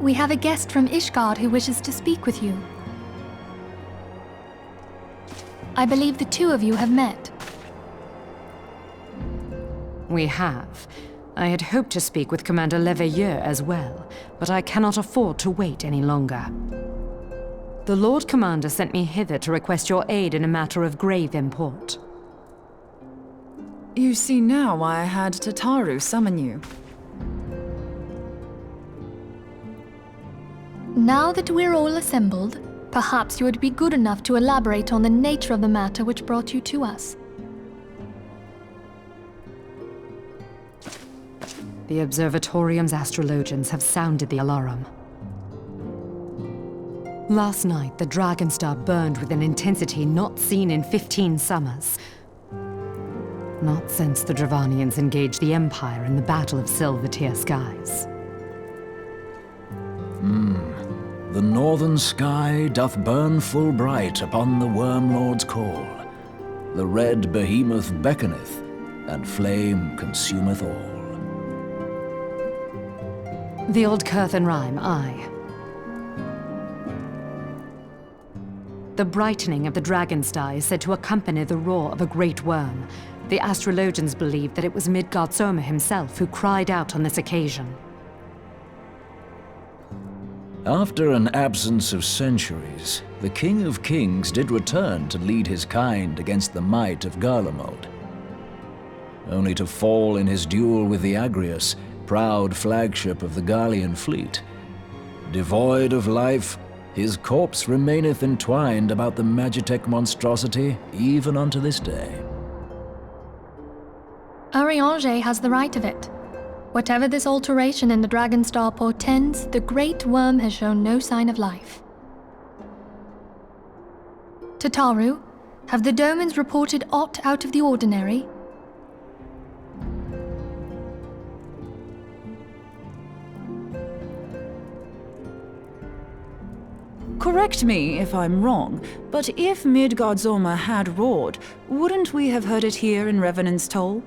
We have a guest from Ishgard who wishes to speak with you. I believe the two of you have met. We have. I had hoped to speak with Commander Leveilleur as well, but I cannot afford to wait any longer. The Lord Commander sent me hither to request your aid in a matter of grave import. You see now why I had Tataru summon you. Now that we're all assembled, perhaps you would be good enough to elaborate on the nature of the matter which brought you to us. The Observatorium's astrologians have sounded the alarm. Last night, the Dragonstar burned with an intensity not seen in 15 summers. Not since the Dravanians engaged the Empire in the Battle of Silvertear Skies. The northern sky doth burn full bright upon the Wormlord's call. The red behemoth beckoneth, and flame consumeth all. The old Curthan rhyme, aye. The brightening of the Dragonstar is said to accompany the roar of a great worm. The astrologians believe that it was Midgard Soma himself who cried out on this occasion. After an absence of centuries, the King of Kings did return to lead his kind against the might of Garlemald. Only to fall in his duel with the Agrius, proud flagship of the Garlean fleet. Devoid of life, his corpse remaineth entwined about the Magitech monstrosity even unto this day. Ariange has the right of it. Whatever this alteration in the Dragonstar portends, the Great Worm has shown no sign of life. Tataru, have the Domans reported aught out of the ordinary? Correct me if I'm wrong, but if Midgard Soma had roared, wouldn't we have heard it here in Revenant's Toll?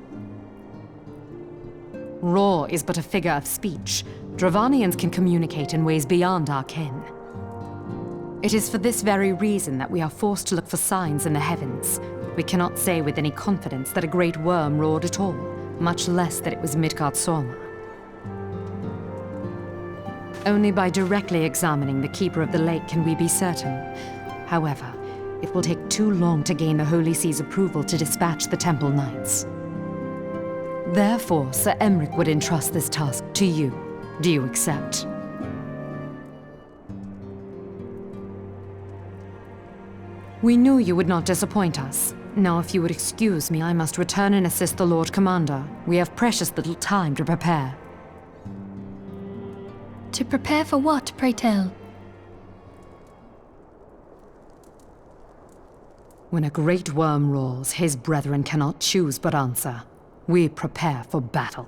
Roar is but a figure of speech. Dravanians can communicate in ways beyond our ken. It is for this very reason that we are forced to look for signs in the heavens. We cannot say with any confidence that a great worm roared at all, much less that it was Midgard Soma. Only by directly examining the Keeper of the Lake can we be certain. However, it will take too long to gain the Holy See's approval to dispatch the Temple Knights. Therefore, Sir Emric would entrust this task to you. Do you accept? We knew you would not disappoint us. Now, if you would excuse me, I must return and assist the Lord Commander. We have precious little time to prepare. To prepare for what, pray tell? When a great worm roars, his brethren cannot choose but answer. We prepare for battle.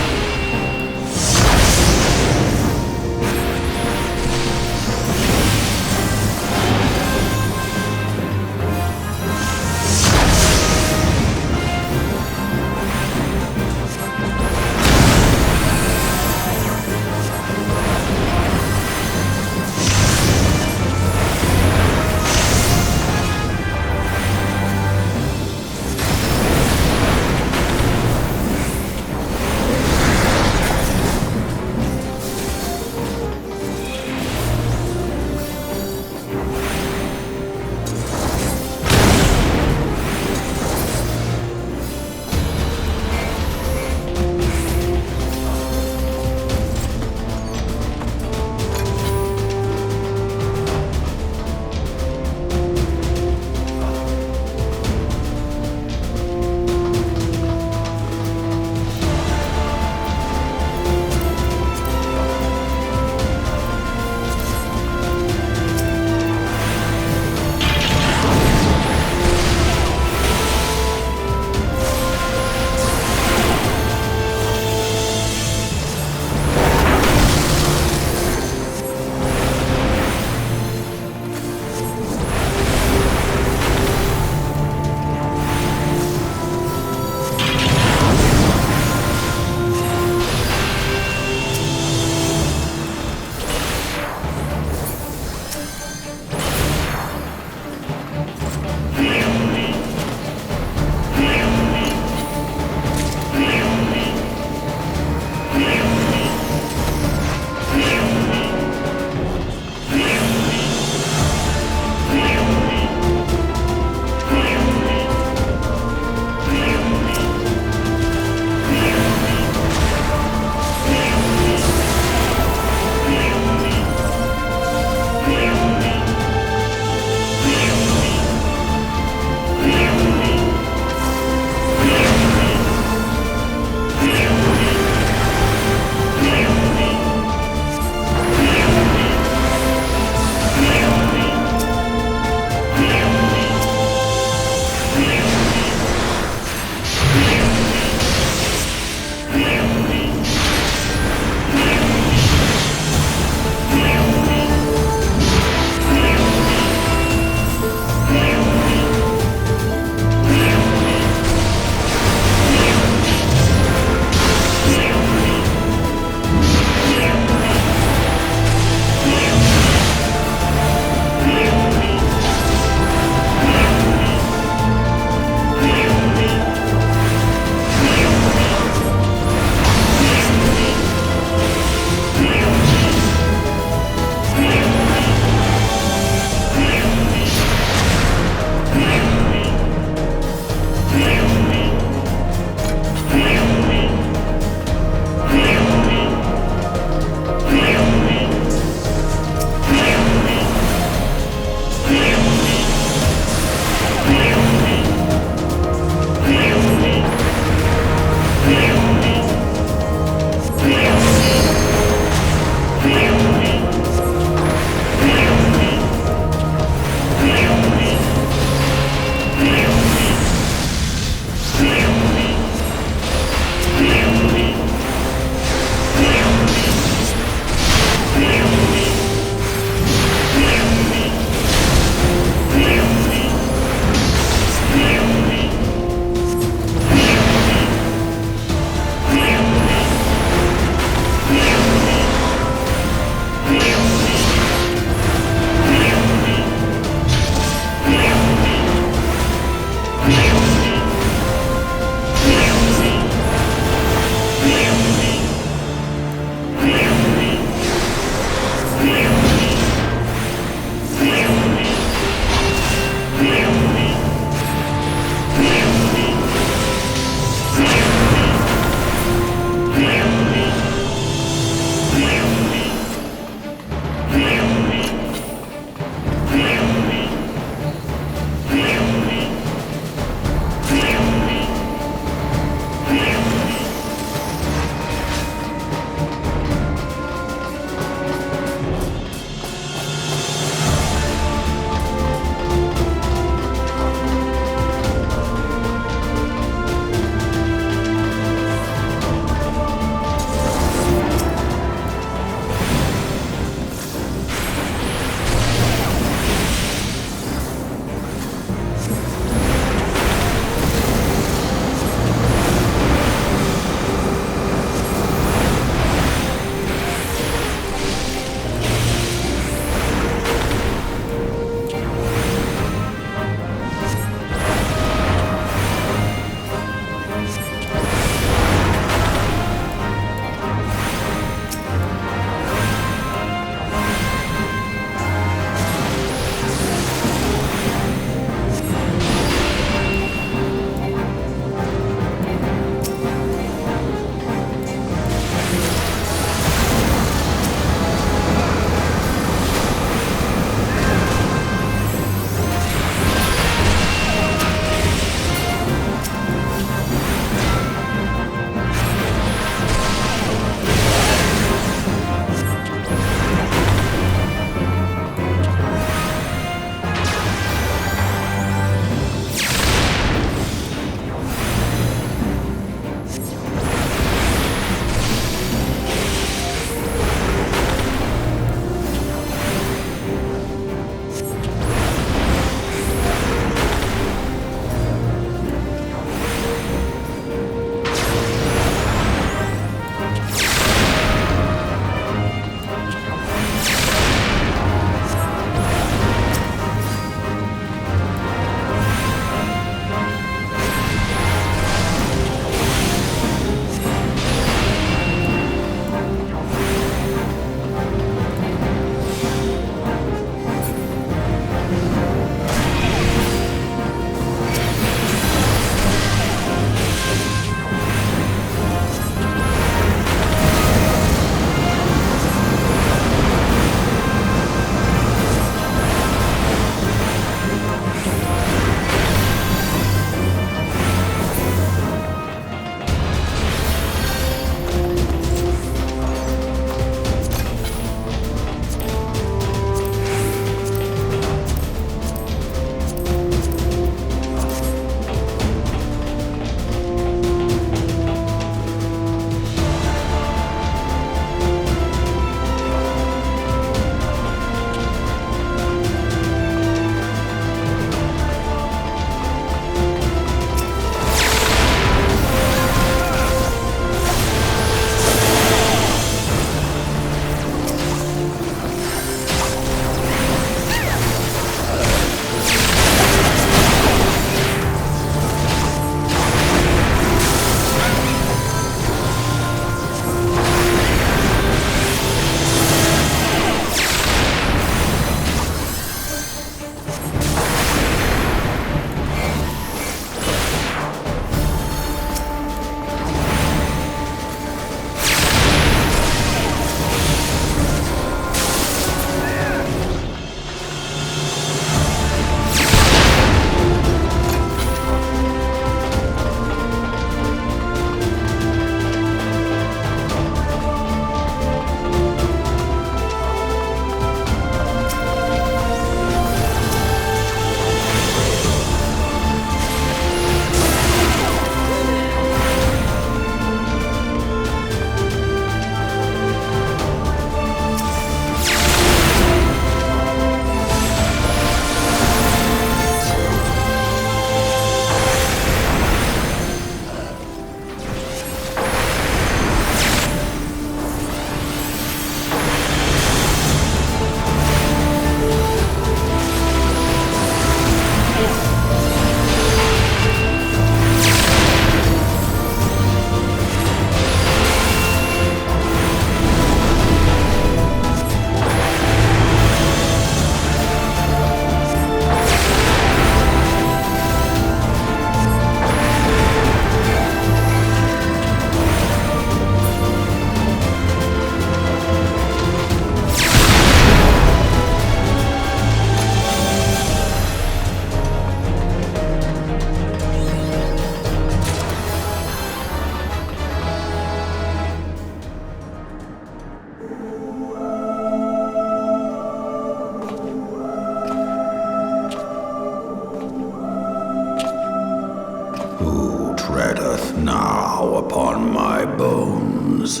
now upon my bones,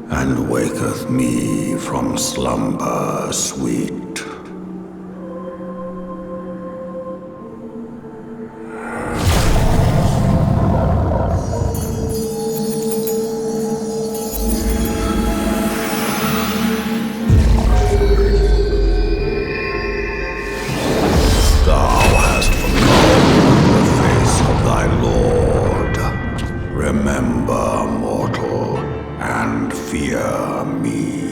and waketh me from slumber sweet. Remember, mortal, and fear me.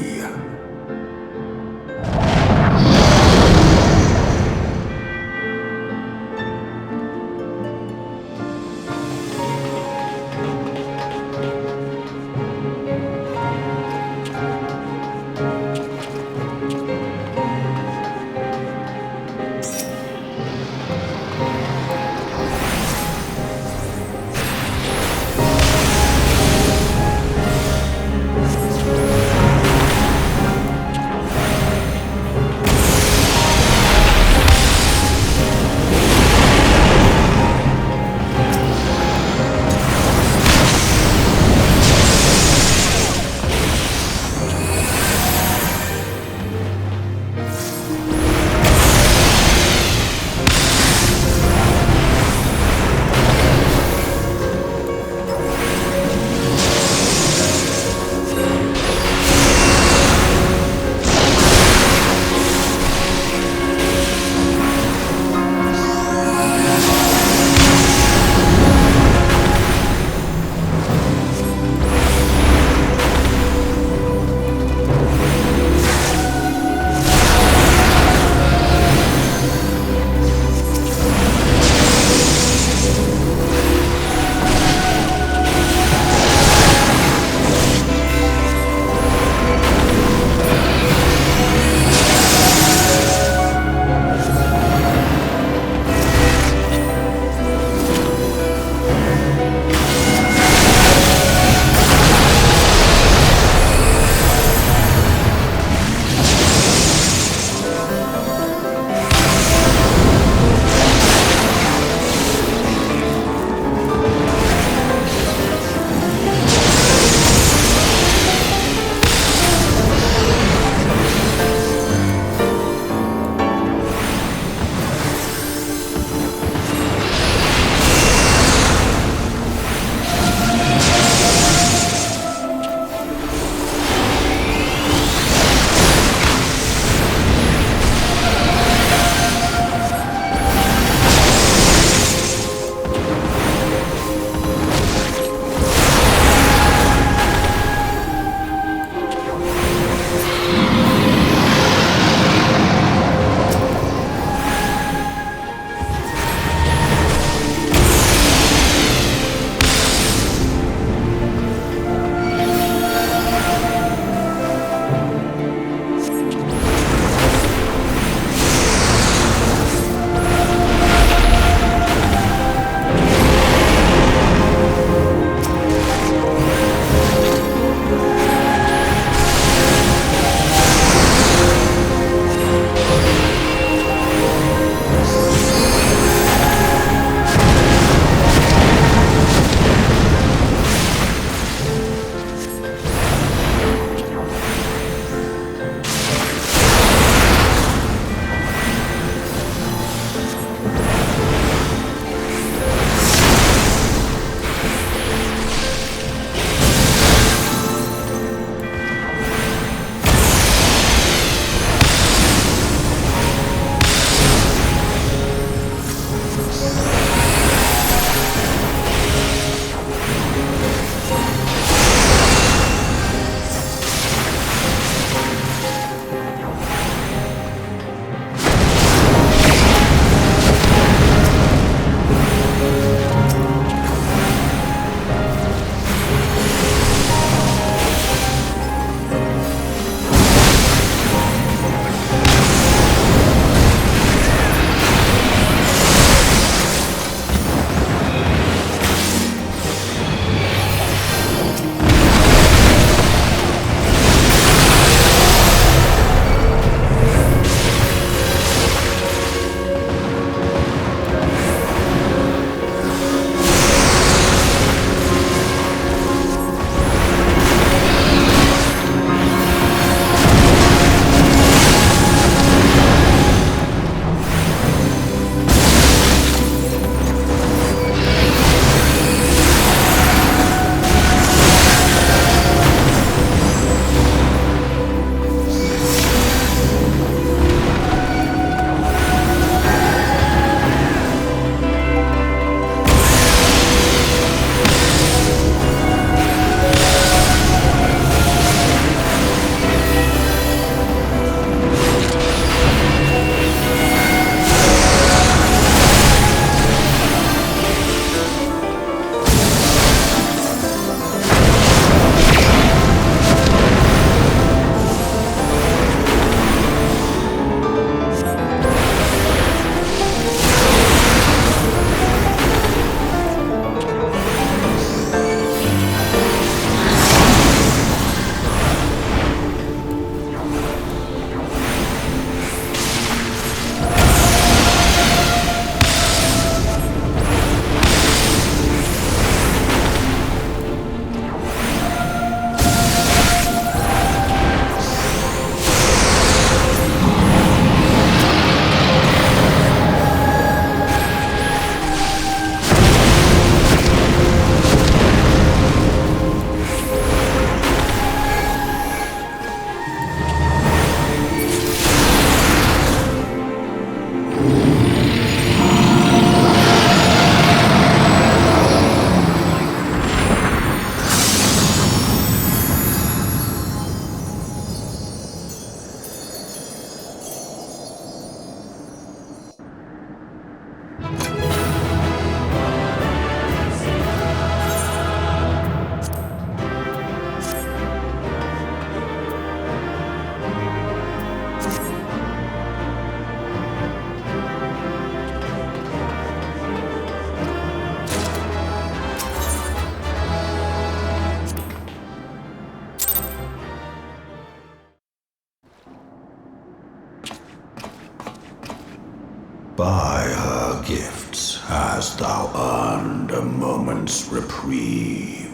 By her gifts hast thou earned a moment's reprieve.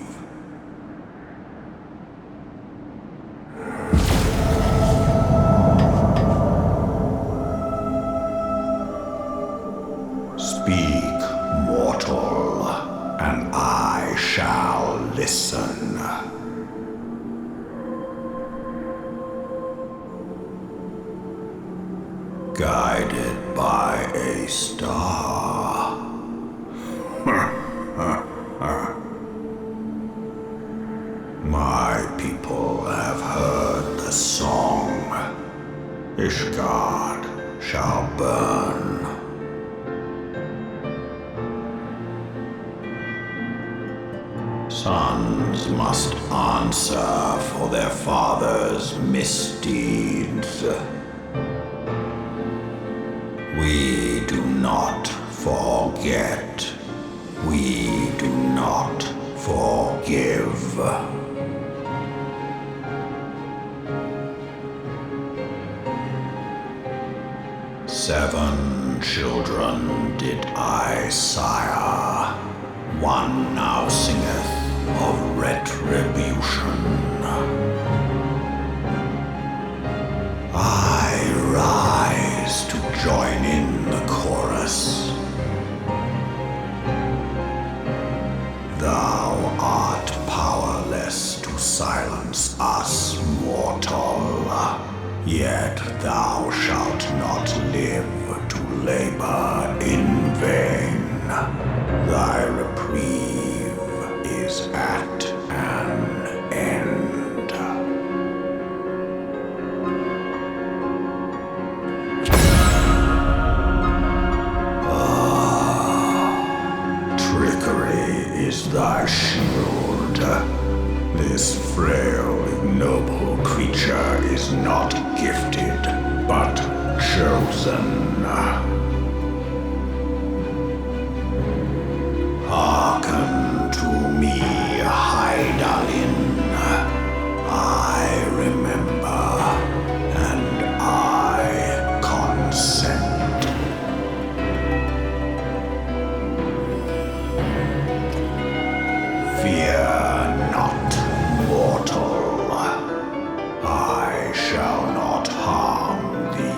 Speak, mortal, and I shall listen. Guided by a star. My people have heard the song. Ishgard shall burn. Sons must answer for their father's misdeeds. We do not forget. We do not forgive. Seven children did I sire. One now singeth of retribution. I rise to join in the chorus. Thou art powerless to silence us, mortal. Yet thou shalt not live to labor in vain. Thy reprieve is at an end. Trickery is thy shield. This frail, ignoble creature is not gifted, but chosen. Hearken to me, Hydaelyn. I remember, and I consent. Fear not, mortal. I shall not harm thee.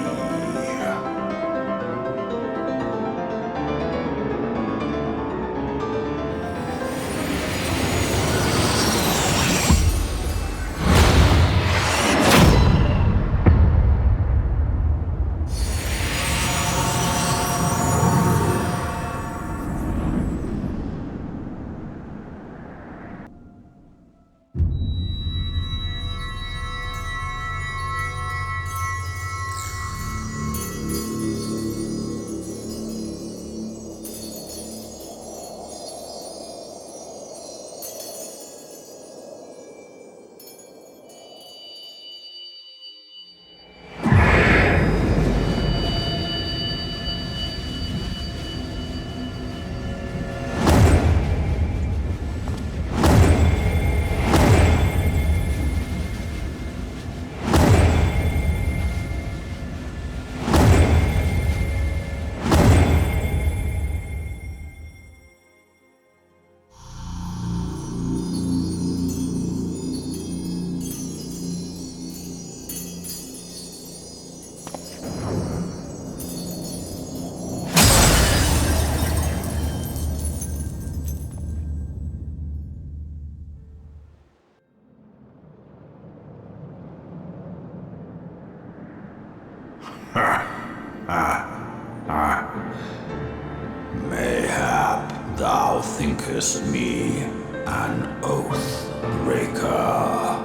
Mayhap thou thinkest me an oath breaker.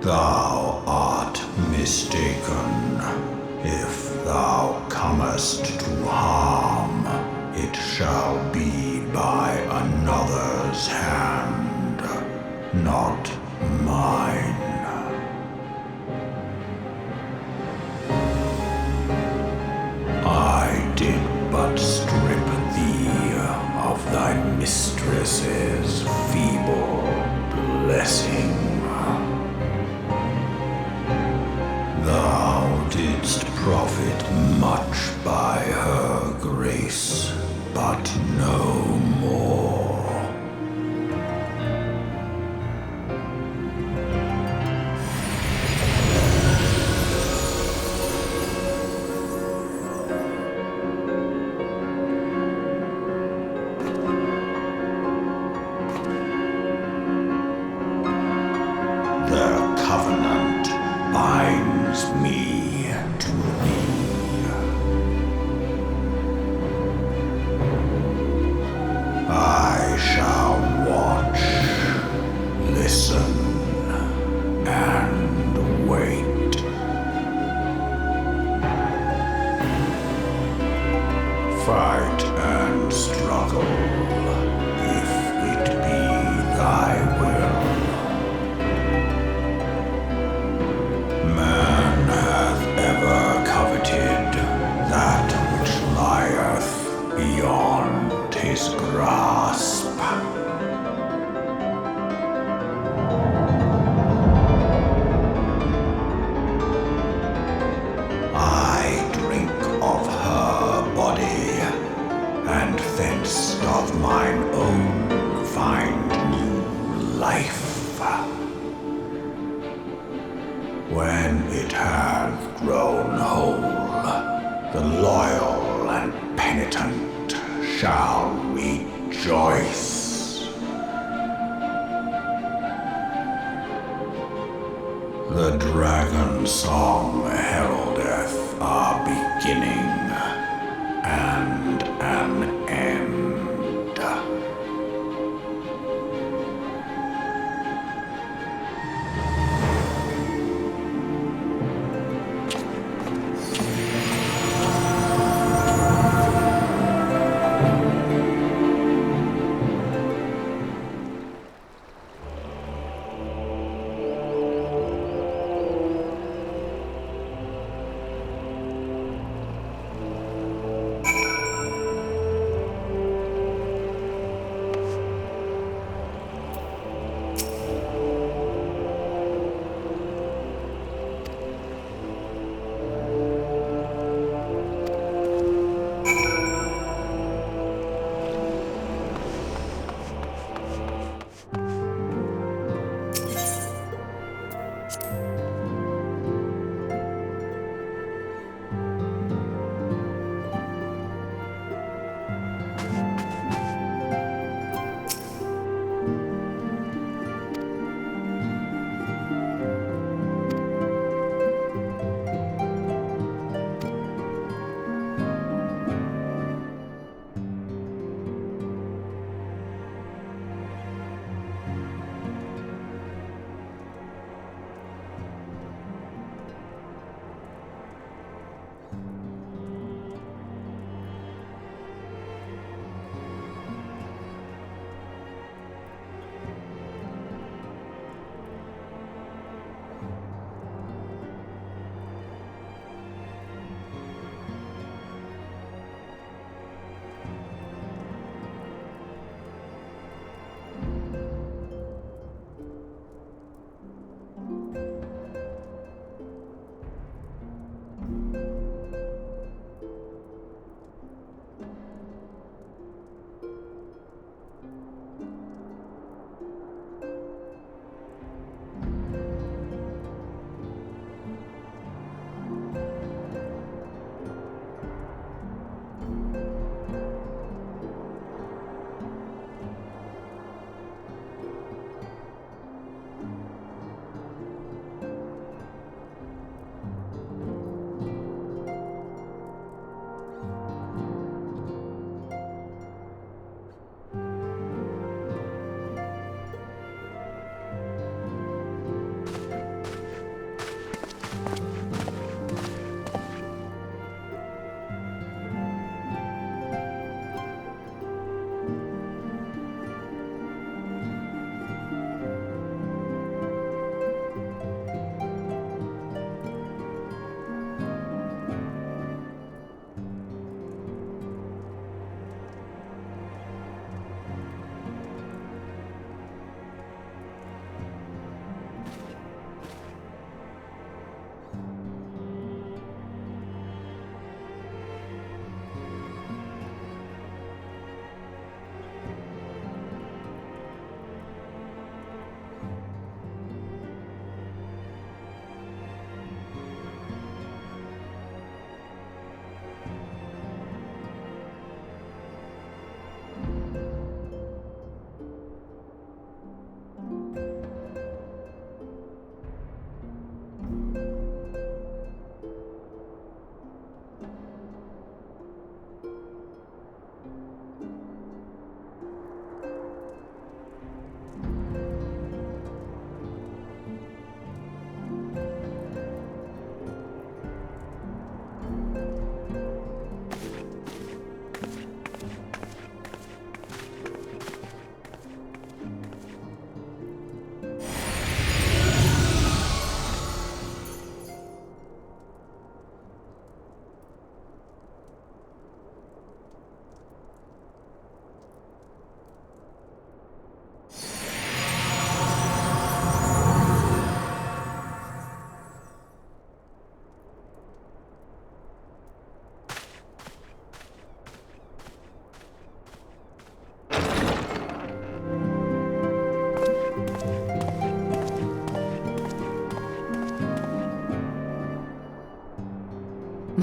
Thou art mistaken. If thou comest to harm, it shall be by another's hand, not mine. I did but strip thee of thy mistress's feeble blessing. Thou didst profit Fight and struggle, if it be thy will. Man hath ever coveted that which lieth beyond his grasp. I drink of her body, and thence of mine own find new life. When it hath grown whole, the loyal and penitent shall rejoice. The dragon song heraldeth our beginning and an end.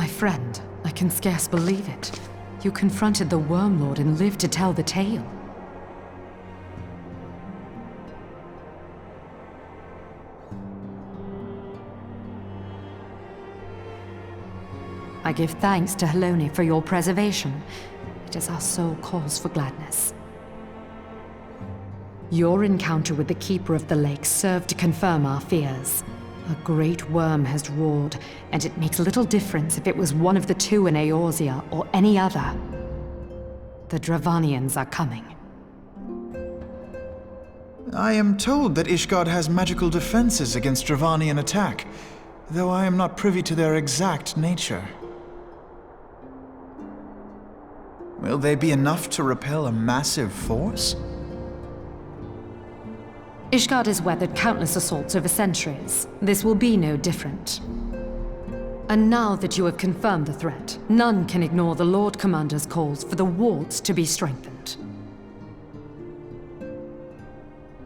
My friend, I can scarce believe it. You confronted the Worm Lord and lived to tell the tale. I give thanks to Helone for your preservation. It is our sole cause for gladness. Your encounter with the Keeper of the Lake served to confirm our fears. A great worm has roared, and it makes little difference if it was one of the two in Eorzea or any other. The Dravanians are coming. I am told that Ishgard has magical defenses against Dravanian attack, though I am not privy to their exact nature. Will they be enough to repel a massive force? Ishgard has weathered countless assaults over centuries. This will be no different. And now that you have confirmed the threat, none can ignore the Lord Commander's calls for the wards to be strengthened.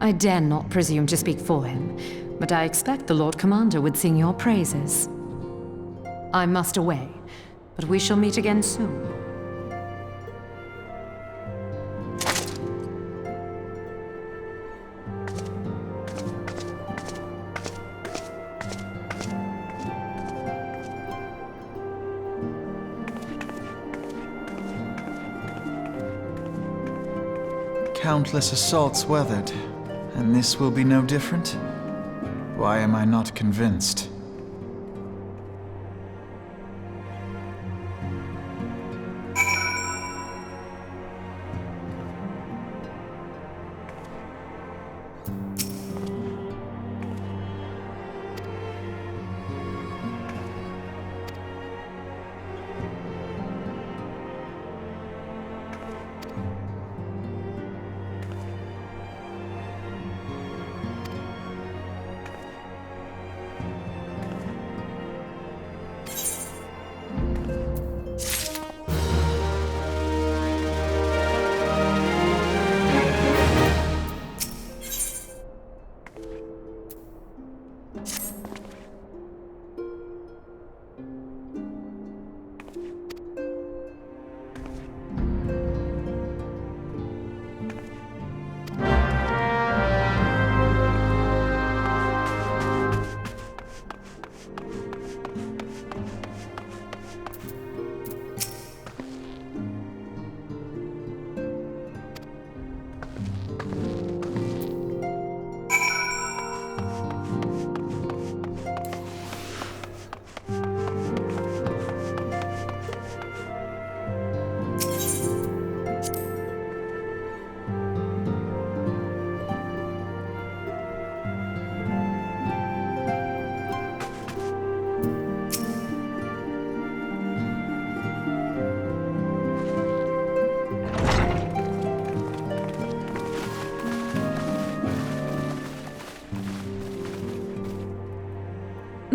I dare not presume to speak for him, but I expect the Lord Commander would sing your praises. I must away, but we shall meet again soon. Countless assaults weathered, and this will be no different? Why am I not convinced?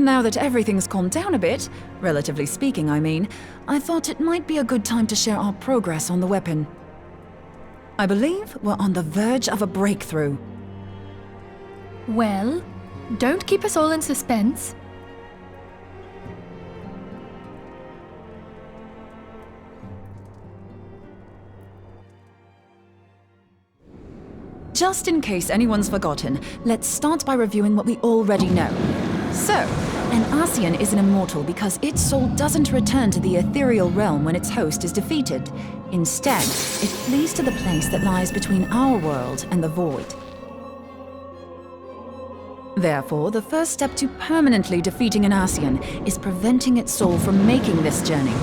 Now that everything's calmed down a bit, relatively speaking I mean, I thought it might be a good time to share our progress on the weapon. I believe we're on the verge of a breakthrough. Well, don't keep us all in suspense. Just in case anyone's forgotten, let's start by reviewing what we already know. So, an Ascian is an immortal because its soul doesn't return to the ethereal realm when its host is defeated. Instead, it flees to the place that lies between our world and the void. Therefore, the first step to permanently defeating an Ascian is preventing its soul from making this journey.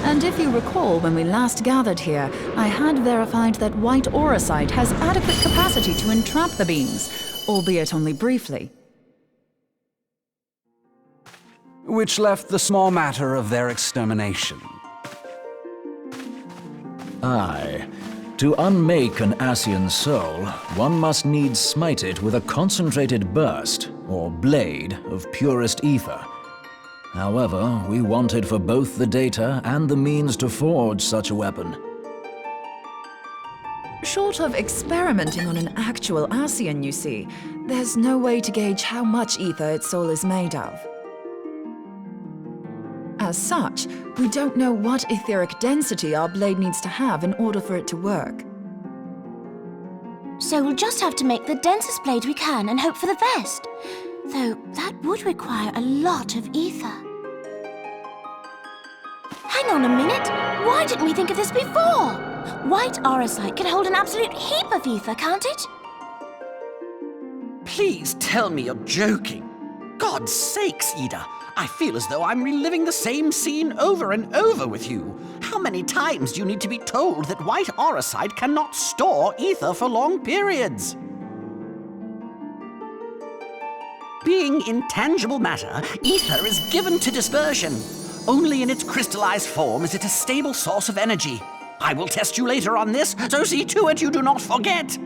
And if you recall, when we last gathered here, I had verified that white auracite has adequate capacity to entrap the beings, albeit only briefly. Which left the small matter of their extermination. Aye. To unmake an Ascian soul, one must needs smite it with a concentrated burst, or blade, of purest ether. However, we wanted for both the data and the means to forge such a weapon. Short of experimenting on an actual Ascian, you see, there's no way to gauge how much ether its soul is made of. As As such, we don't know what etheric density our blade needs to have in order for it to work. So we'll just have to make the densest blade we can and hope for the best. Though that would require a lot of ether. Hang on a minute! Why didn't we think of this before? White aurosite can hold an absolute heap of ether, can't it? Please tell me you're joking. God's sakes, Ida. I feel as though I'm reliving the same scene over and over with you. How many times do you need to be told that white aurosite cannot store ether for long periods? Being intangible matter, ether is given to dispersion. Only in its crystallized form is it a stable source of energy. I will test you later on this, so see to it you do not forget.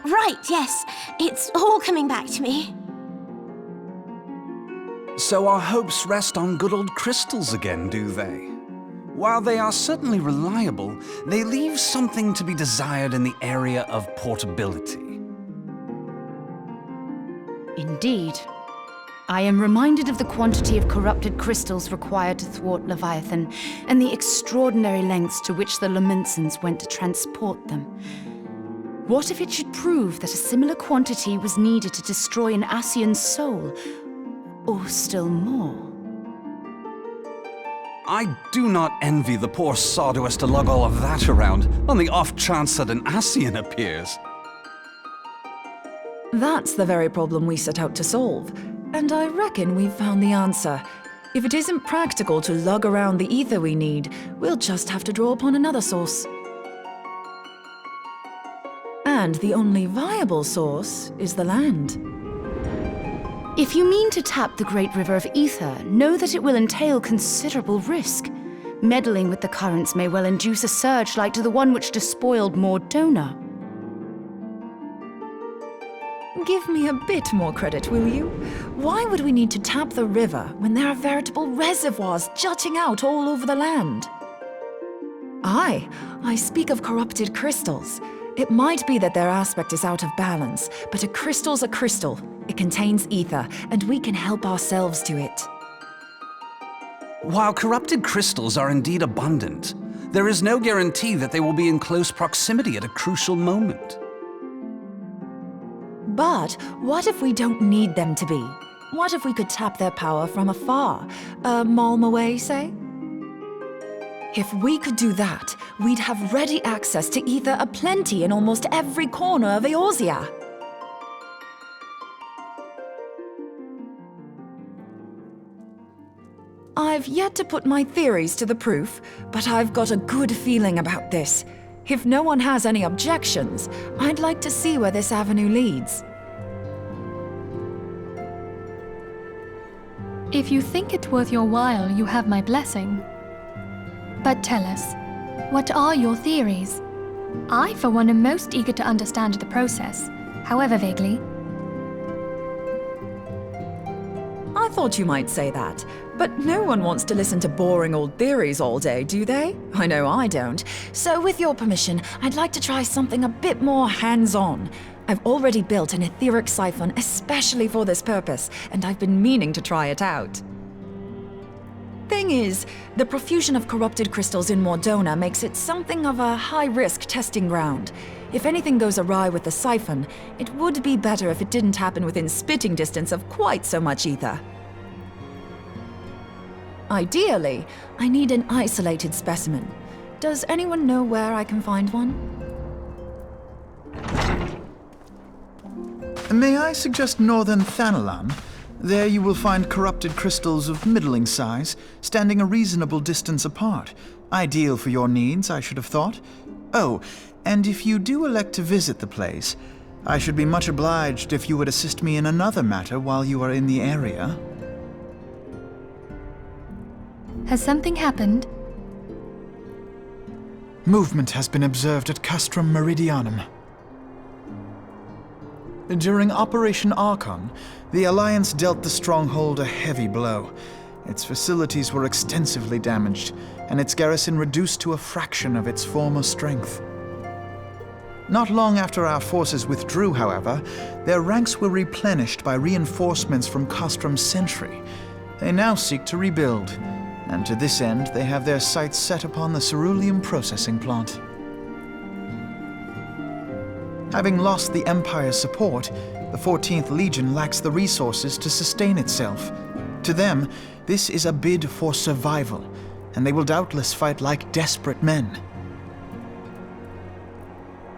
Right, yes. It's all coming back to me. So our hopes rest on good old crystals again, do they? While they are certainly reliable, they leave something to be desired in the area of portability. Indeed. I am reminded of the quantity of corrupted crystals required to thwart Leviathan, and the extraordinary lengths to which the Lamentsons went to transport them. What if it should prove that a similar quantity was needed to destroy an Ascian's soul? Or still more? I do not envy the poor sod who has to lug all of that around on the off chance that an Ascian appears. That's the very problem we set out to solve, and I reckon we've found the answer. If it isn't practical to lug around the ether we need, we'll just have to draw upon another source. And the only viable source is the land. If you mean to tap the Great River of Aether, know that it will entail considerable risk. Meddling with the currents may well induce a surge like to the one which despoiled Mordona. Give me a bit more credit, will you? Why would we need to tap the river when there are veritable reservoirs jutting out all over the land? Aye, I speak of corrupted crystals. It might be that their aspect is out of balance, but a crystal's a crystal. It contains ether, and we can help ourselves to it. While corrupted crystals are indeed abundant, there is no guarantee that they will be in close proximity at a crucial moment. But what if we don't need them to be? What if we could tap their power from afar? A malm away, say? If we could do that, we'd have ready access to ether aplenty in almost every corner of Eorzea. I've yet to put my theories to the proof, but I've got a good feeling about this. If no one has any objections, I'd like to see where this avenue leads. If you think it worth your while, you have my blessing. But tell us, what are your theories? I, for one, am most eager to understand the process, however vaguely. I thought you might say that, but no one wants to listen to boring old theories all day, do they? I know I don't. So with your permission, I'd like to try something a bit more hands-on. I've already built an etheric siphon especially for this purpose, and I've been meaning to try it out. Thing is, the profusion of corrupted crystals in Mordona makes it something of a high-risk testing ground. If anything goes awry with the siphon, it would be better if it didn't happen within spitting distance of quite so much ether. Ideally, I need an isolated specimen. Does anyone know where I can find one? May I suggest northern Thanalan? There you will find corrupted crystals of middling size, standing a reasonable distance apart. Ideal for your needs, I should have thought. Oh, and if you do elect to visit the place, I should be much obliged if you would assist me in another matter while you are in the area. Has something happened? Movement has been observed at Castrum Meridianum. During Operation Archon, the Alliance dealt the stronghold a heavy blow. Its facilities were extensively damaged, and its garrison reduced to a fraction of its former strength. Not long after our forces withdrew, however, their ranks were replenished by reinforcements from Castrum's sentry. They now seek to rebuild, and to this end they have their sights set upon the ceruleum processing plant. Having lost the Empire's support, the 14th Legion lacks the resources to sustain itself. To them, this is a bid for survival, and they will doubtless fight like desperate men.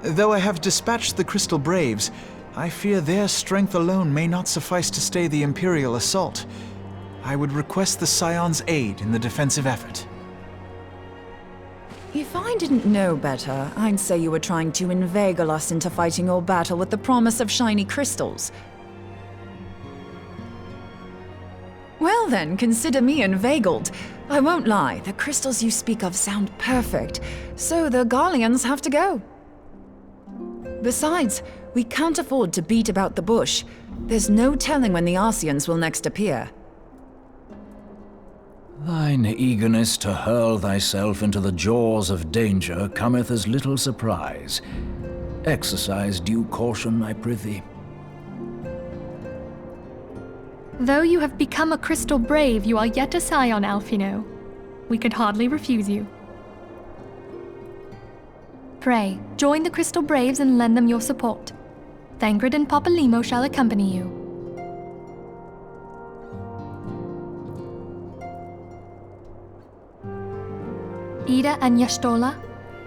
Though I have dispatched the Crystal Braves, I fear their strength alone may not suffice to stay the Imperial assault. I would request the Scion's aid in the defensive effort. If I didn't know better, I'd say you were trying to inveigle us into fighting your battle with the promise of shiny crystals. Well then, consider me inveigled. I won't lie, the crystals you speak of sound perfect, so the Garleans have to go. Besides, we can't afford to beat about the bush. There's no telling when the Ascians will next appear. Thine eagerness to hurl thyself into the jaws of danger cometh as little surprise. Exercise due caution, I prithee. Though you have become a Crystal Brave, you are yet a Scion, Alphino. We could hardly refuse you. Pray, join the Crystal Braves and lend them your support. Thangred and Papalymo shall accompany you. Ida and Y'shtola,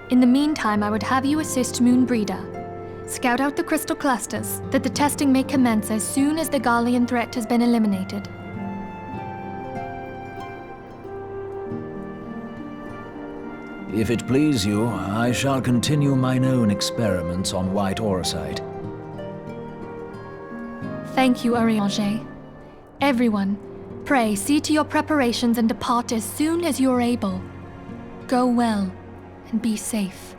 in the meantime I would have you assist Moenbryda. Scout out the crystal clusters, that the testing may commence as soon as the Garlean threat has been eliminated. If it please you, I shall continue mine own experiments on white aurosite. Thank you, Urianger. Everyone, pray see to your preparations and depart as soon as you are able. Go well, and be safe.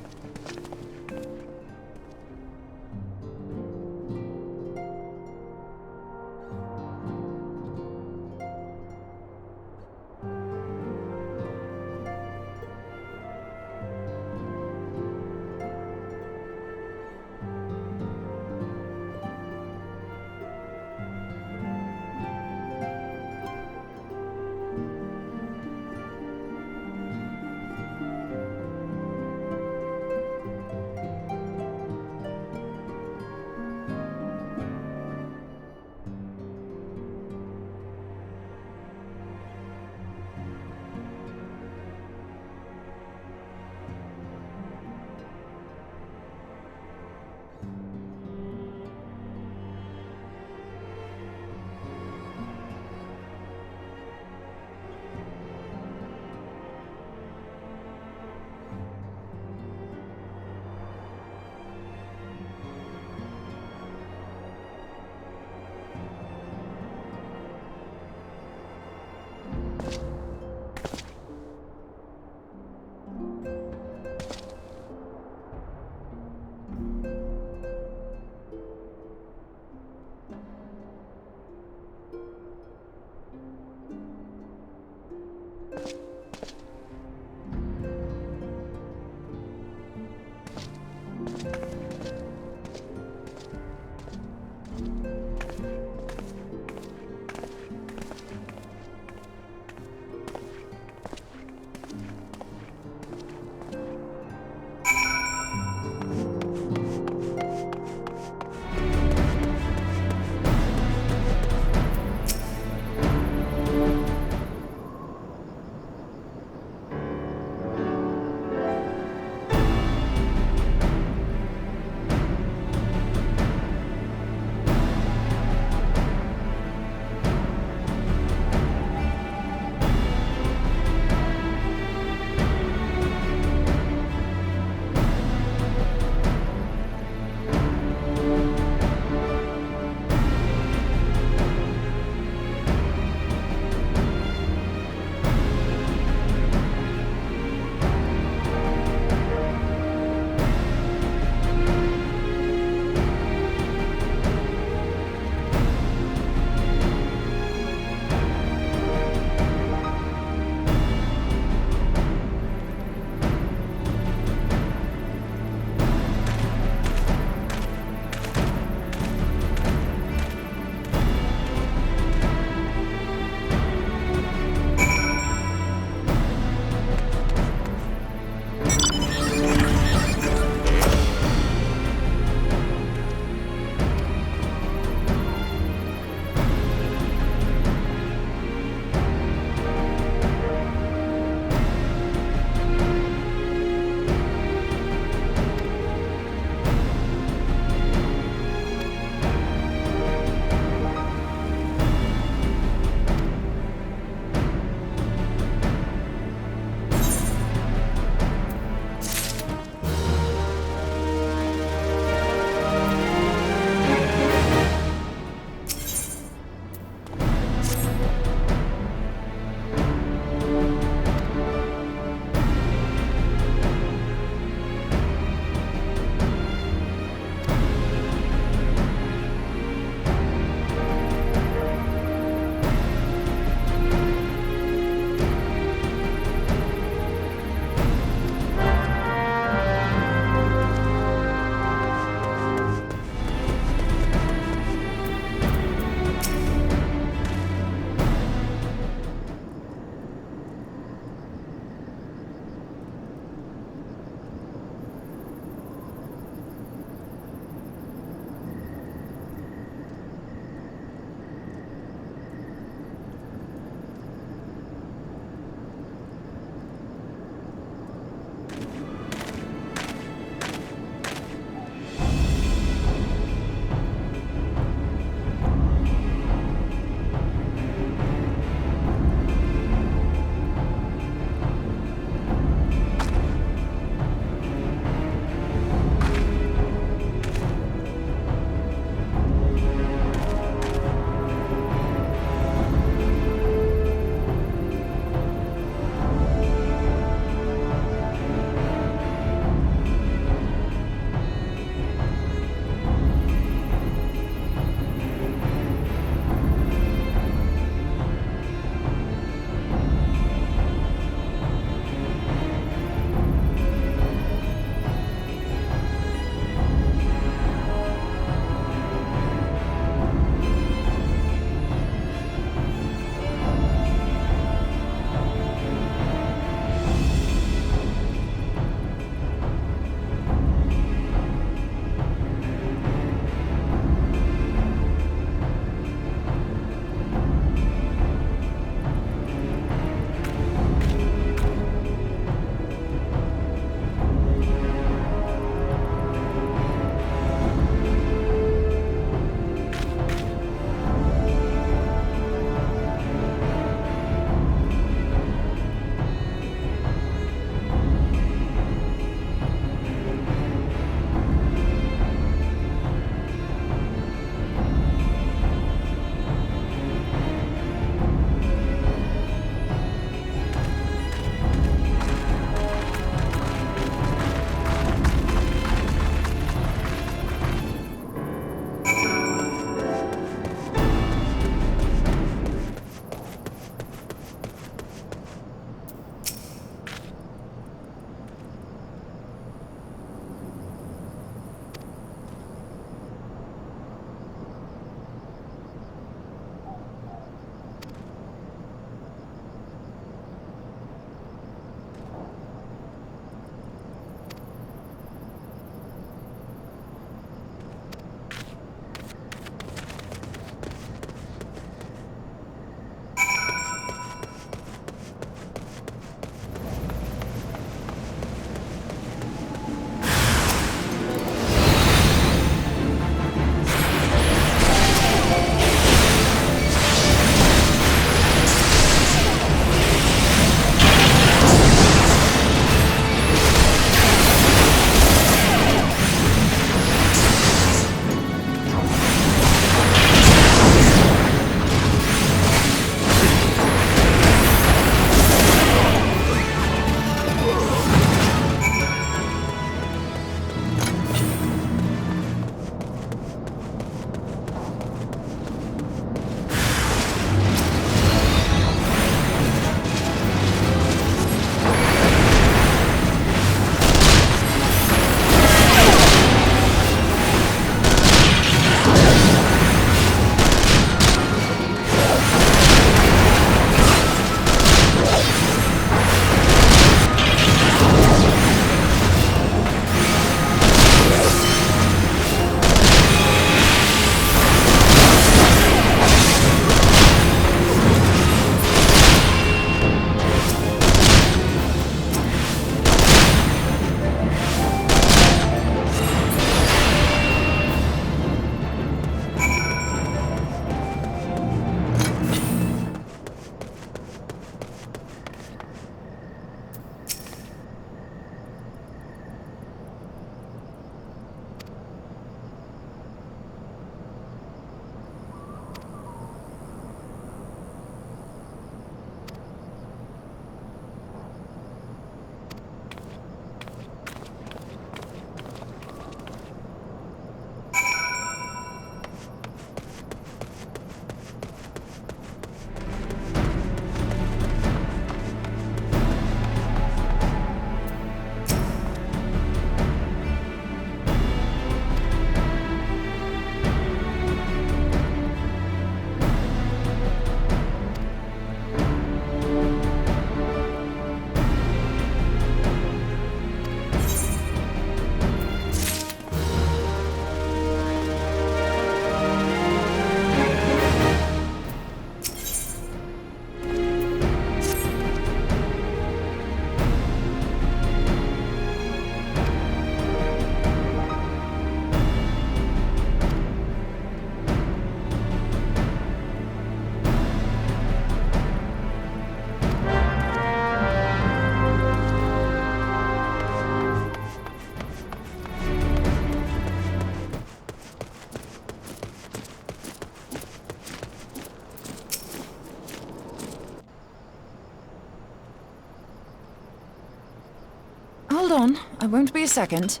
hold on. I won't be a second.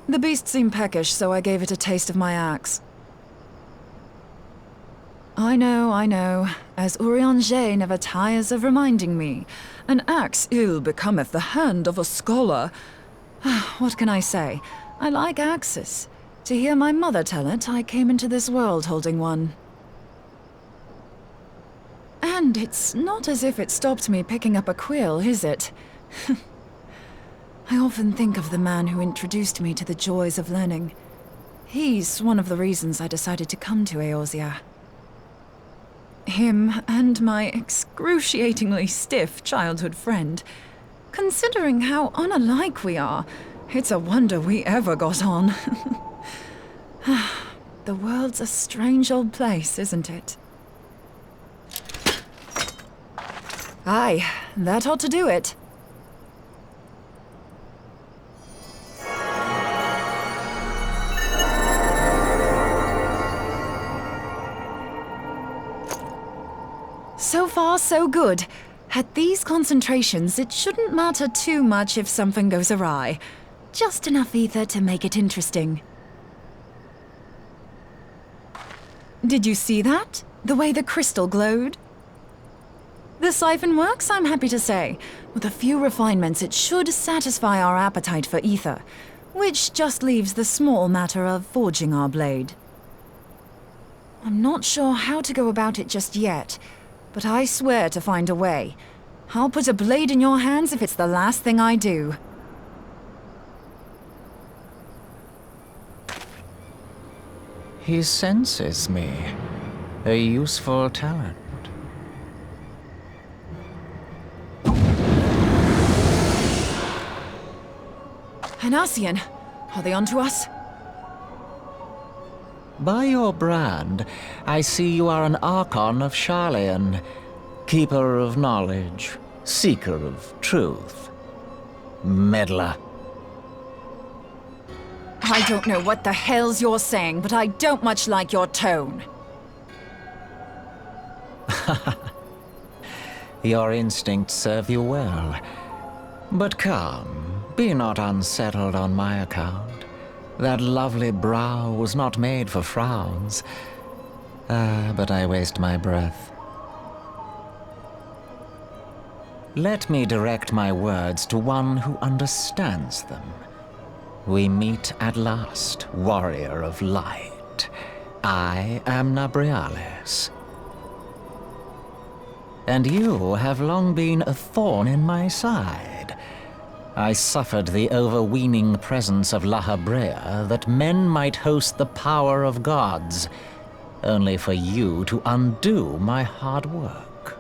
The beast seemed peckish, so I gave it a taste of my axe. I know. As Urianger never tires of reminding me, an axe ill becometh the hand of a scholar. What can I say? I like axes. To hear my mother tell it, I came into this world holding one. And it's not as if it stopped me picking up a quill, is it? I often think of the man who introduced me to the joys of learning. He's one of the reasons I decided to come to Eorzea. Him and my excruciatingly stiff childhood friend. Considering how unalike we are, it's a wonder we ever got on. The world's a strange old place, isn't it? Aye, that ought to do it. So far, so good. At these concentrations, it shouldn't matter too much if something goes awry. Just enough ether to make it interesting. Did you see that? The way the crystal glowed? The siphon works, I'm happy to say. With a few refinements, it should satisfy our appetite for ether, which just leaves the small matter of forging our blade. I'm not sure how to go about it just yet, but I swear to find a way. I'll put a blade in your hands if it's the last thing I do. He senses me. A useful talent. An Ascian. Are they onto us? By your brand, I see you are an Archon of Sharlayan, keeper of knowledge, seeker of truth. Meddler. I don't know what the hell's you're saying, but I don't much like your tone. Your instincts serve you well. But come, be not unsettled on my account. That lovely brow was not made for frowns. But I waste my breath. Let me direct my words to one who understands them. We meet at last, warrior of light. I am Nabriales. And you have long been a thorn in my side. I suffered the overweening presence of Lahabrea that men might host the power of gods, only for you to undo my hard work.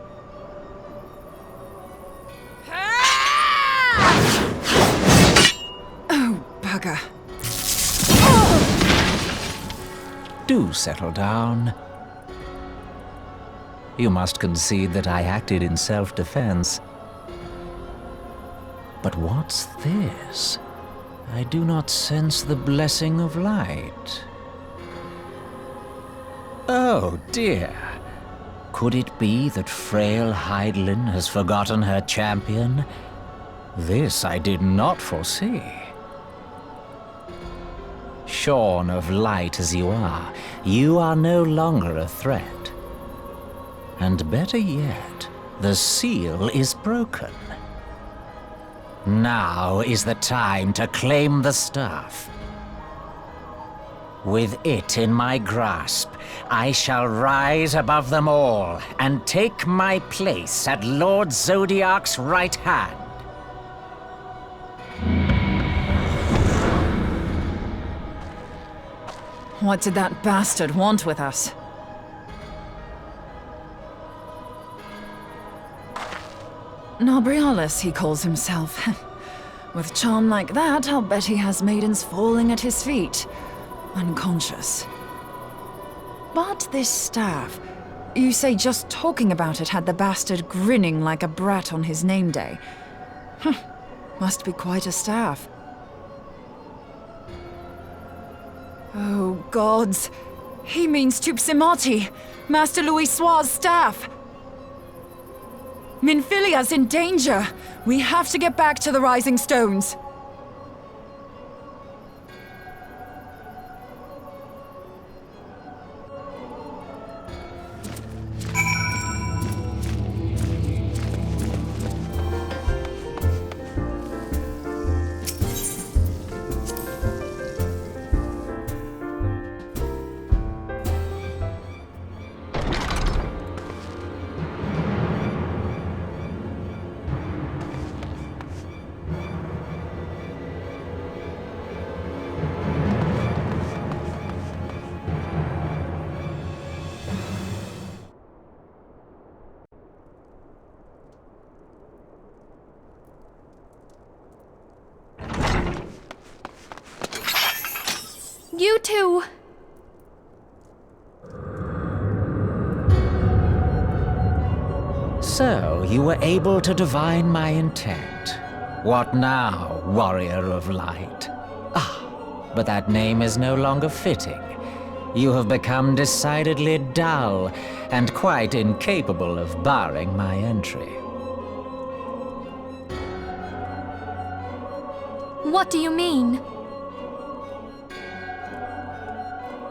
Oh, bugger. Do settle down. You must concede that I acted in self-defense. But what's this? I do not sense the blessing of light. Oh dear. Could it be that frail Hydaelyn has forgotten her champion? This I did not foresee. Shorn of light as you are no longer a threat. And better yet, the seal is broken. Now is the time to claim the staff. With it in my grasp, I shall rise above them all and take my place at Lord Zodiac's right hand. What did that bastard want with us? Nabriales, he calls himself. With charm like that, I'll bet he has maidens falling at his feet, unconscious. But this staff, you say just talking about it had the bastard grinning like a brat on his name day. Must be quite a staff. Oh, gods. He means Tupsimati, Master Louis Soir's staff. Minfilia's in danger! We have to get back to the Rising Stones! You two! So, you were able to divine my intent. What now, warrior of light? Ah, but that name is no longer fitting. You have become decidedly dull, and quite incapable of barring my entry. What do you mean?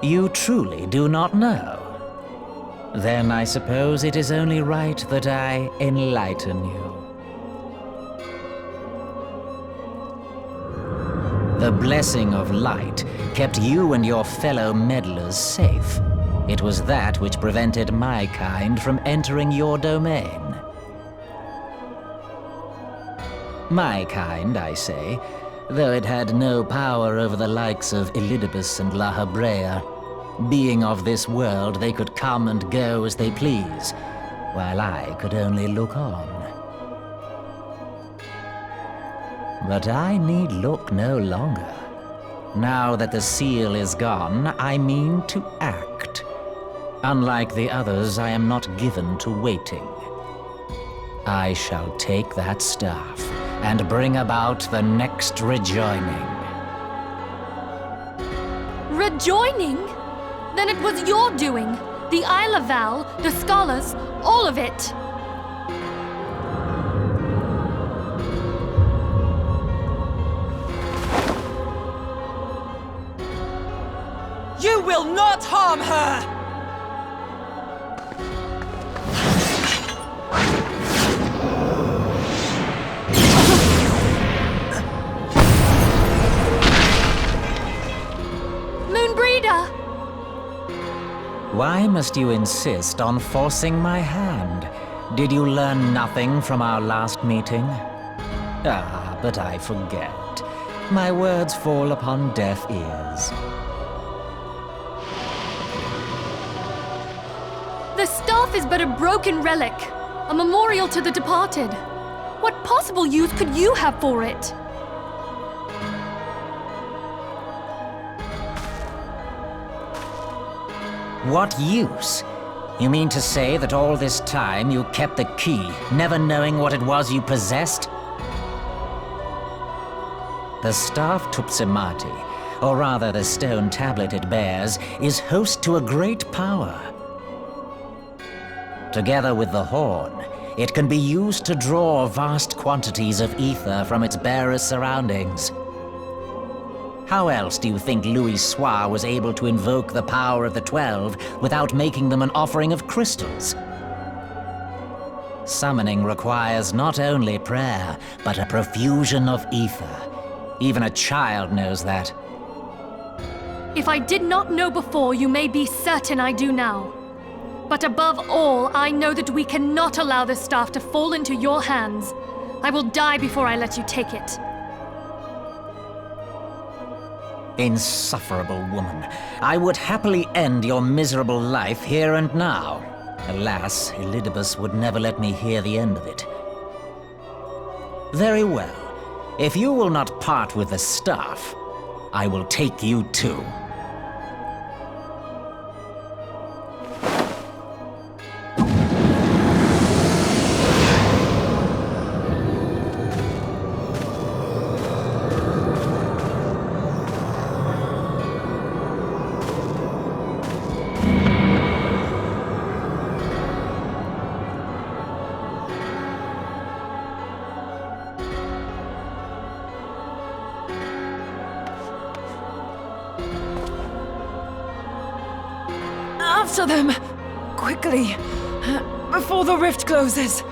You truly do not know? Then I suppose it is only right that I enlighten you. The blessing of light kept you and your fellow meddlers safe. It was that which prevented my kind from entering your domain. My kind, I say, though it had no power over the likes of Elidibus and La Habrea. Being of this world, they could come and go as they please, while I could only look on. But I need look no longer. Now that the seal is gone, I mean to act. Unlike the others, I am not given to waiting. I shall take that staff and bring about the next rejoining. Rejoining? Then it was your doing. The Isle of Val, the scholars, all of it. You will not harm her! Moenbryda! Why must you insist on forcing my hand? Did you learn nothing from our last meeting? Ah, but I forget. My words fall upon deaf ears. The staff is but a broken relic, a memorial to the departed. What possible use could you have for it? What use? You mean to say that all this time you kept the key, never knowing what it was you possessed? The staff Tupsimati, or rather the stone tablet it bears, is host to a great power. Together with the horn, it can be used to draw vast quantities of ether from its bearer's surroundings. How else do you think Louis Soir was able to invoke the power of the 12 without making them an offering of crystals? Summoning requires not only prayer, but a profusion of ether. Even a child knows that. If I did not know before, you may be certain I do now. But above all, I know that we cannot allow this staff to fall into your hands. I will die before I let you take it. Insufferable woman. I would happily end your miserable life here and now. Alas, Elidibus would never let me hear the end of it. Very well. If you will not part with the staff, I will take you too. Answer them! Quickly! Before the rift closes!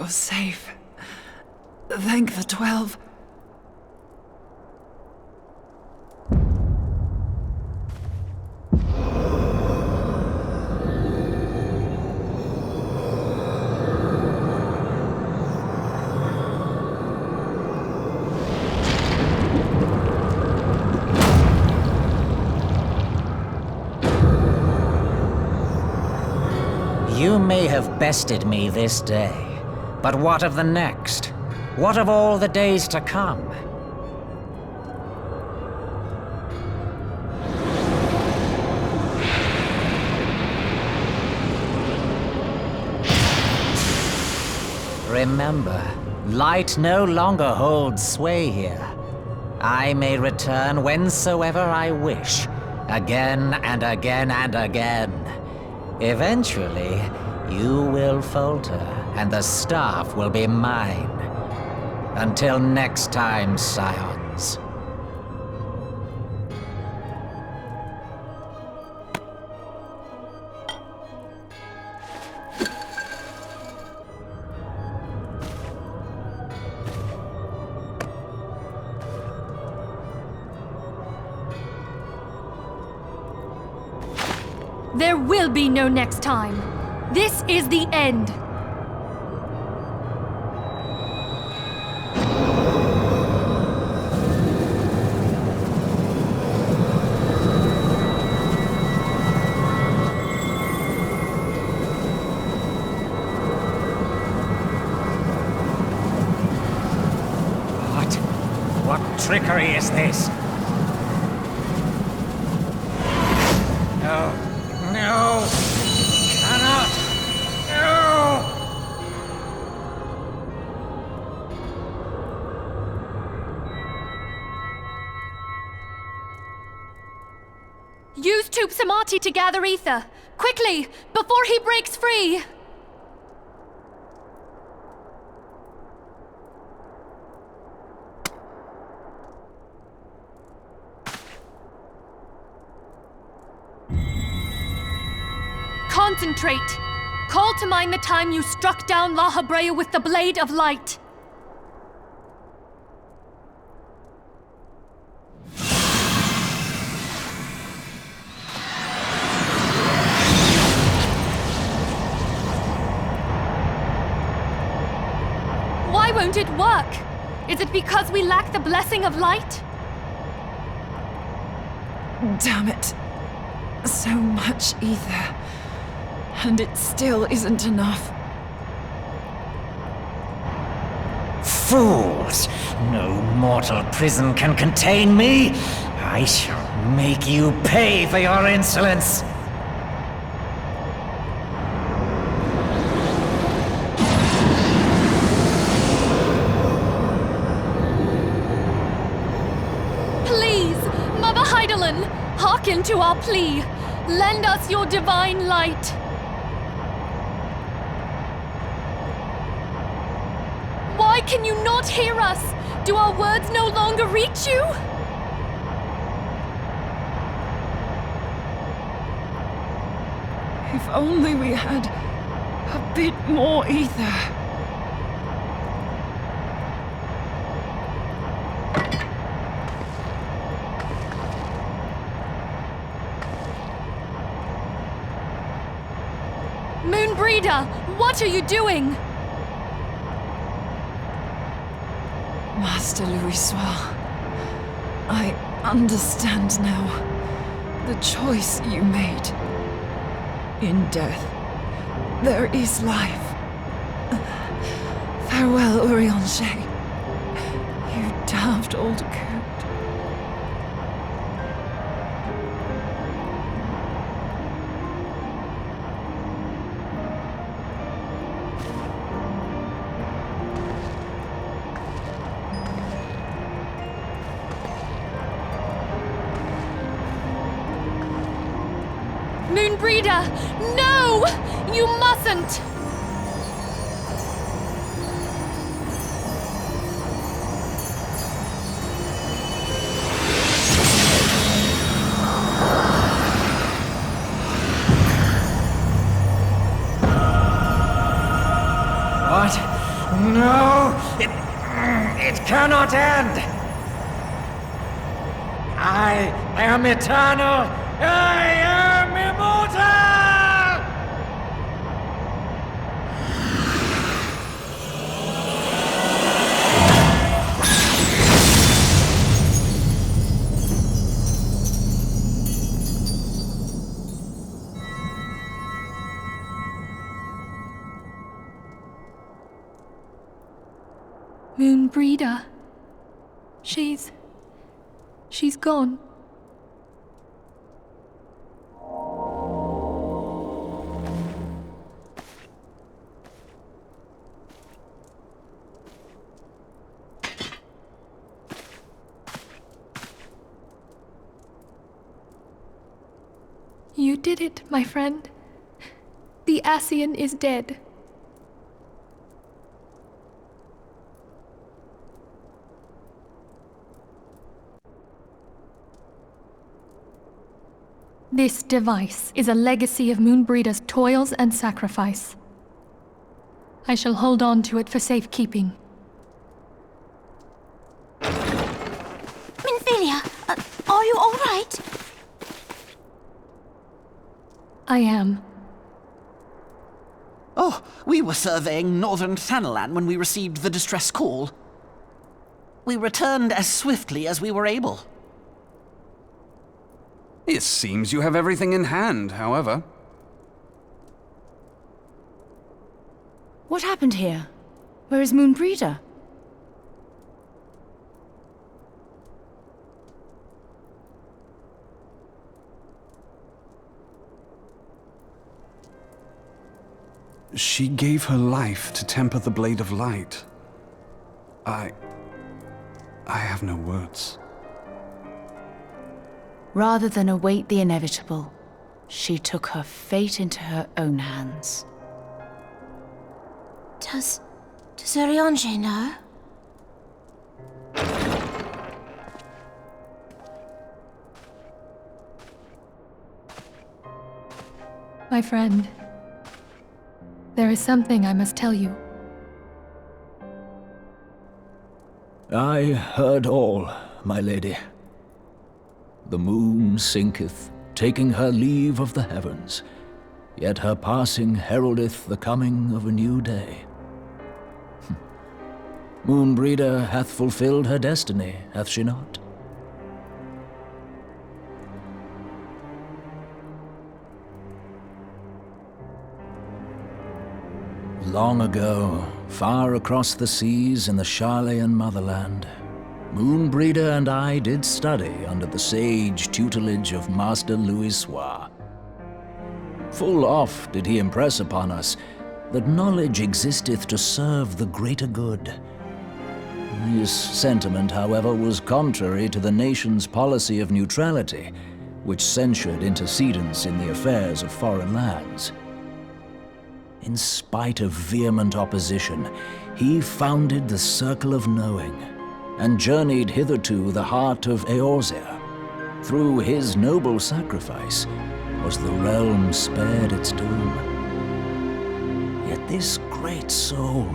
you're safe. Thank the 12. You may have bested me this day, but what of the next? What of all the days to come? Remember, light no longer holds sway here. I may return whensoever I wish, again and again and again. Eventually, you will falter, and the staff will be mine. Until next time, scions. There will be no next time. This is the end. What trickery is this? No. No! Cannot! No! Use Tube Samati to gather Aether. Quickly, before he breaks free! Concentrate! Call to mind the time you struck down La Habrea with the Blade of Light. Why won't it work? Is it because we lack the blessing of light? Damn it. So much ether. And it still isn't enough. Fools! No mortal prison can contain me! I shall make you pay for your insolence! Please, Mother Heidelin, hearken to our plea. Lend us your divine light. Why can you not hear us? Do our words no longer reach you? If only we had a bit more ether. Moenbryda, what are you doing? Master Louisoix, I understand now the choice you made. In death, there is life. Farewell, Urianger, you daft old coot. Moenbryda, no! You mustn't! What? It cannot end! I am eternal! I am immortal! Moenbryda. She's gone. You did it, my friend. The Ascian is dead. This device is a legacy of Moenbryda's toils and sacrifice. I shall hold on to it for safekeeping. Minfilia, are you all right? I am. Oh, we were surveying northern Thanalan when we received the distress call. We returned as swiftly as we were able. It seems you have everything in hand, however. What happened here? Where is Moenbryda? She gave her life to temper the Blade of Light. I have no words. Rather than await the inevitable, she took her fate into her own hands. Does Urianger know? My friend, there is something I must tell you. I heard all, my lady. The moon sinketh, taking her leave of the heavens, yet her passing heraldeth the coming of a new day. Moenbryda hath fulfilled her destiny, hath she not? Long ago, far across the seas in the Sharlayan motherland, Moenbryda and I did study under the sage tutelage of Master Louisoix. Full oft did he impress upon us that knowledge existeth to serve the greater good. This sentiment, however, was contrary to the nation's policy of neutrality, which censured intercedence in the affairs of foreign lands. In spite of vehement opposition, he founded the Circle of Knowing, and journeyed hitherto the heart of Eorzea. Through his noble sacrifice was the realm spared its doom. Yet this great soul,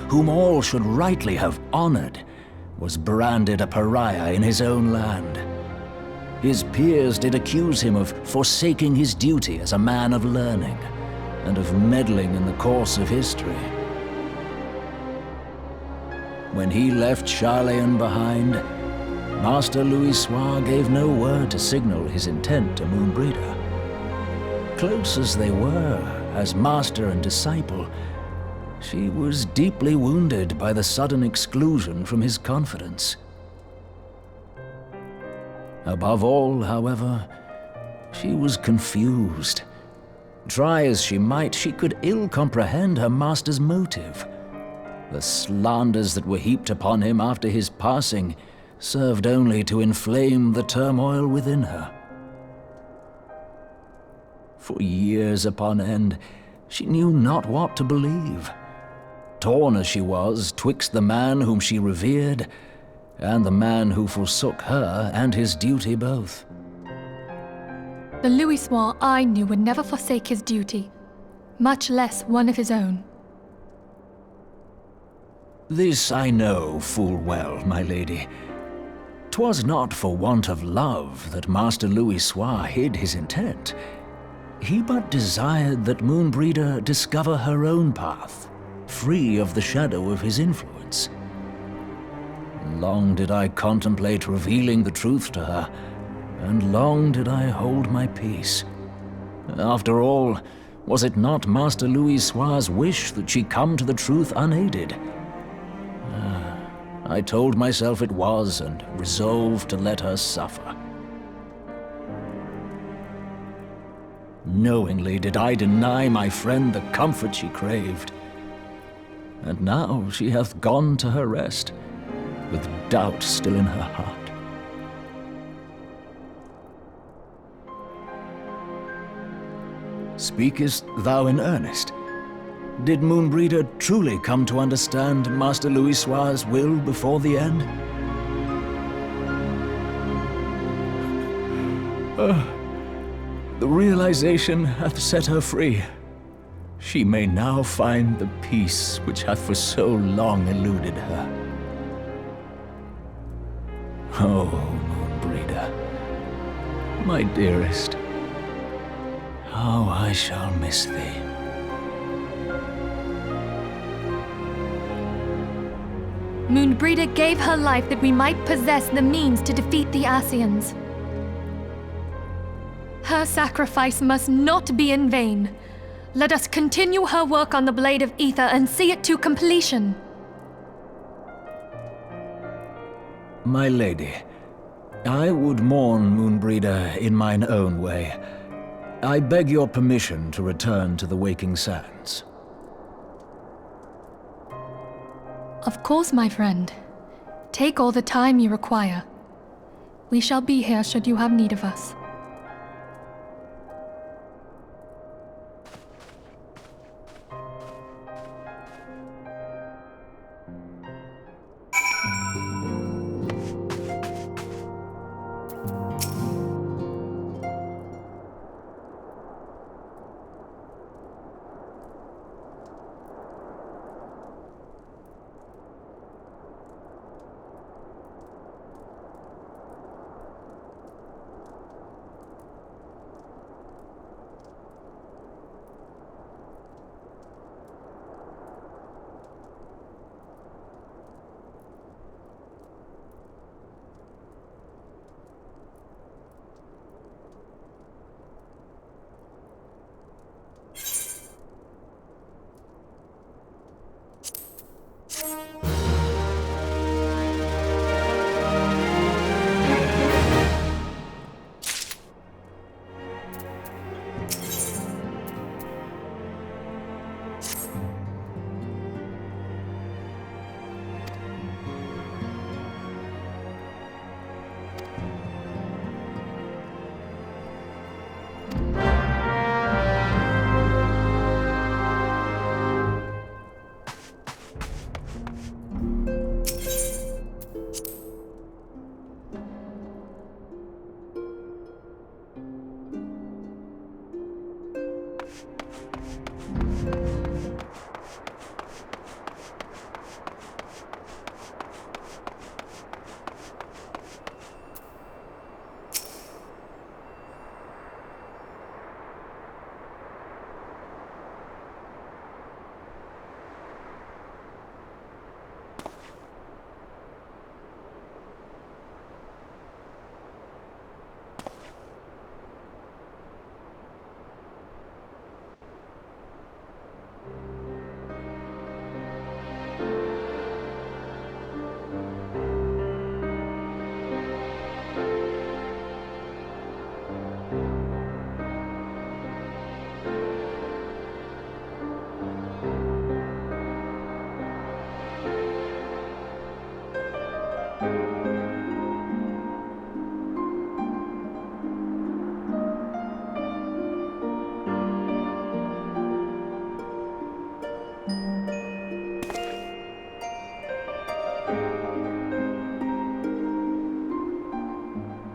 whom all should rightly have honored, was branded a pariah in his own land. His peers did accuse him of forsaking his duty as a man of learning, and of meddling in the course of history. When he left Sharlayan behind, Master Louisoix gave no word to signal his intent to Moenbryda. Close as they were, as master and disciple, she was deeply wounded by the sudden exclusion from his confidence. Above all, however, she was confused. Try as she might, she could ill comprehend her master's motive. The slanders that were heaped upon him after his passing served only to inflame the turmoil within her. For years upon end, she knew not what to believe. Torn as she was twixt the man whom she revered and the man who forsook her and his duty both. The Louisoix I knew would never forsake his duty, much less one of his own. This I know full well, my lady. 'Twas not for want of love that Master Louis hid his intent. He but desired that Moenbryda discover her own path, free of the shadow of his influence. Long did I contemplate revealing the truth to her, and long did I hold my peace. After all, was it not Master Louis' wish that she come to the truth unaided? I told myself it was, and resolved to let her suffer. Knowingly did I deny my friend the comfort she craved. And now she hath gone to her rest, with doubt still in her heart. Speakest thou in earnest? Did Moenbryda truly come to understand Master Louis' will before the end? The realization hath set her free. She may now find the peace which hath for so long eluded her. Oh, Moenbryda, my dearest, how I shall miss thee. Moenbryda gave her life that we might possess the means to defeat the Ascians. Her sacrifice must not be in vain. Let us continue her work on the Blade of Aether and see it to completion. My lady, I would mourn Moenbryda in mine own way. I beg your permission to return to the Waking Sands. Of course, my friend. Take all the time you require. We shall be here should you have need of us.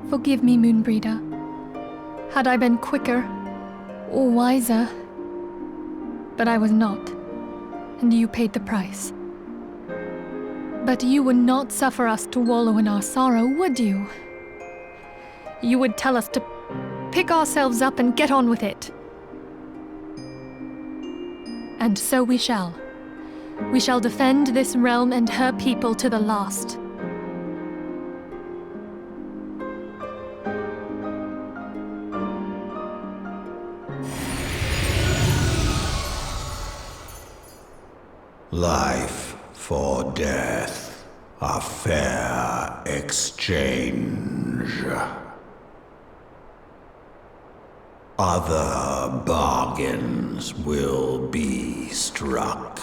Forgive me, Moenbryda. Had I been quicker or wiser, but I was not, and you paid the price. But you would not suffer us to wallow in our sorrow, would you? You would tell us to pick ourselves up and get on with it. And so we shall. We shall defend this realm and her people to the last. Life for death, a fair exchange. Other bargains will be struck.